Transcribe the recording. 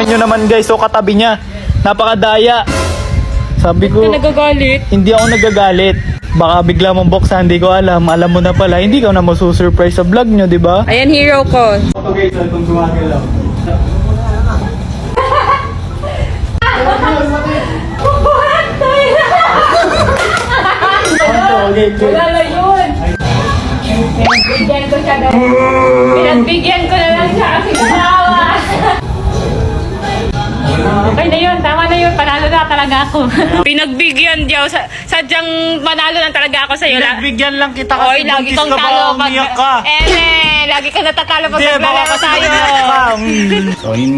Tingnan nyo naman guys, so katabi niya. Napakadaya. Sabi ko, Nagagalit. hindi ako nagagalit. Baka bigla mong buksan, hindi ko alam. Alam mo na pala, hindi ka na masusurprise sa vlog nyo, di ba? Ayan, hero ko. Okay, so itong gumagalaw. Wala na yun. Pinagbigyan ko siya guys. Pinagbigyan ko na lang siya kasi kumawa. Okay na yun, tama na yun. Panalo na talaga ako. Pinagbigyan diyaw. Sadyang manalo na talaga ako sa'yo. Nagbigyan lang kita Oy, kasi lagi buntis kang ka ba talo o umiyak ka? lagi ka natatalo pag Hindi, baka naglalaro kasi tayo. umiyak ka. So, yun